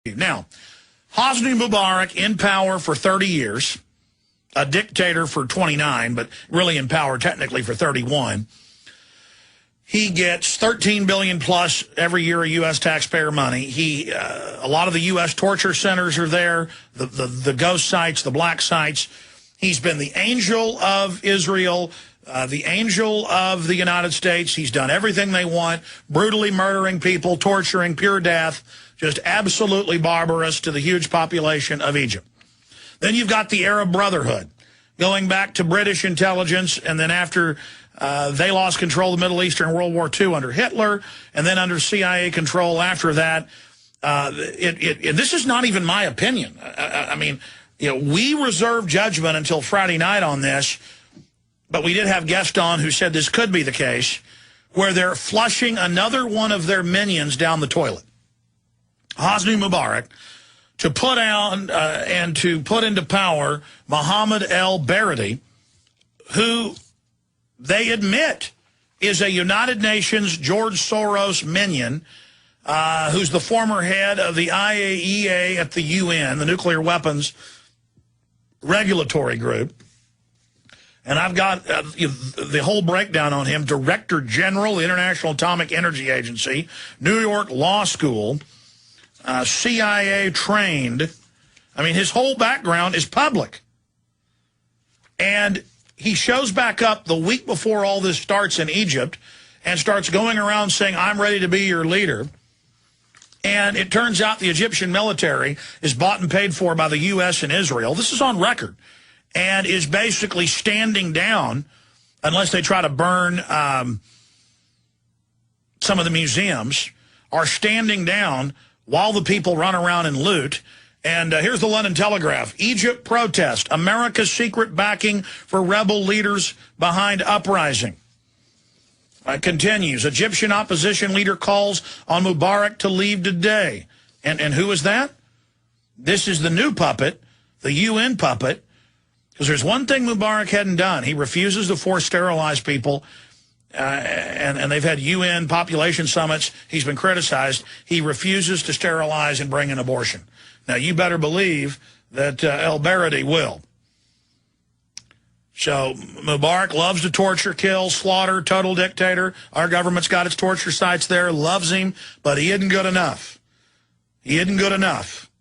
Now, Hosni Mubarak in power for 30 years, a dictator for 29, but really in power technically for 31. He gets $13 billion plus every year of U.S. taxpayer money. A lot of the U.S. torture centers are there, the ghost sites, the black sites. He's been the angel of Israel, the angel of the United States. He's done everything they want, brutally murdering people, torturing, pure death, just absolutely barbarous to the huge population of Egypt. Then you've got the Arab Brotherhood, going back to British intelligence, and then after they lost control of the Middle East during World War II under Hitler, and then under CIA control after that. This is not even my opinion. I mean, we reserve judgment until Friday night on this, but we did have guests on who said this could be the case, where they're flushing another one of their minions down the toilet. Hosni Mubarak, to put on and to put into power Mohammed el-Baradei, who they admit is a United Nations George Soros minion, who's the former head of the IAEA at the UN, the Nuclear Weapons Regulatory Group. And I've got the whole breakdown on him. Director General, the International Atomic Energy Agency, New York Law School, CIA trained. I mean, his whole background is public. And he shows back up the week before all this starts in Egypt and starts going around saying, I'm ready to be your leader. And it turns out the Egyptian military is bought and paid for by the U.S. and Israel. This is on record. And is basically standing down, unless they try to burn some of the museums, are standing down while the people run around and loot. And here's the London Telegraph. Egypt protest. America's secret backing for rebel leaders behind uprising. Continues. Egyptian opposition leader calls on Mubarak to leave today. And who is that? This is the new puppet, the UN puppet. Because there's one thing Mubarak hadn't done. He refuses to force sterilize people. And they've had UN population summits. He's been criticized. He refuses to sterilize and bring an abortion. Now, you better believe that el-Baradei will. So Mubarak loves to torture, kill, slaughter, total dictator. Our government's got its torture sites there, loves him, but he isn't good enough. He isn't good enough.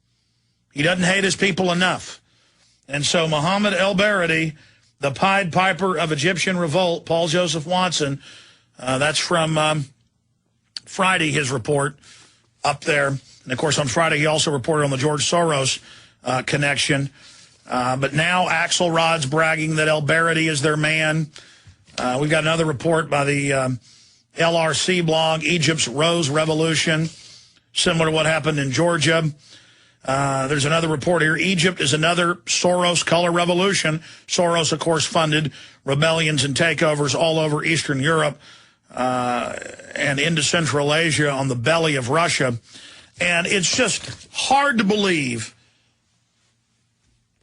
He doesn't hate his people enough. And so Mohammed el-Baradei, the Pied Piper of Egyptian revolt, Paul Joseph Watson, that's from Friday, his report up there. And, of course, on Friday he also reported on the George Soros connection. But now Axelrod's bragging that el-Baradei is their man. We've got another report by the LRC blog, Egypt's Rose Revolution, similar to what happened in Georgia. There's another report here. Egypt is another Soros color revolution. Soros, of course, funded rebellions and takeovers all over Eastern Europe and into Central Asia on the belly of Russia. And it's just hard to believe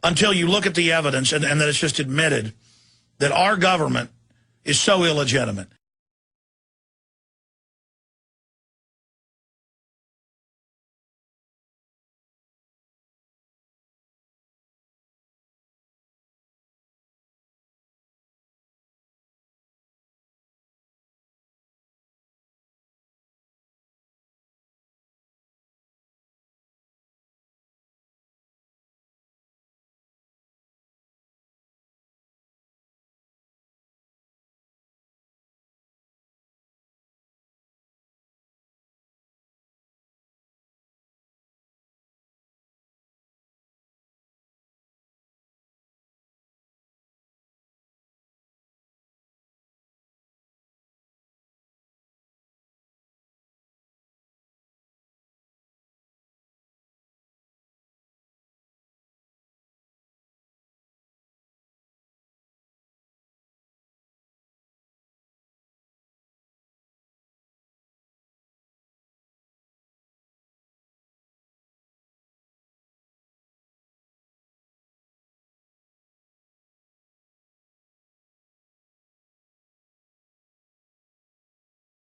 until you look at the evidence and that it's just admitted that our government is so illegitimate.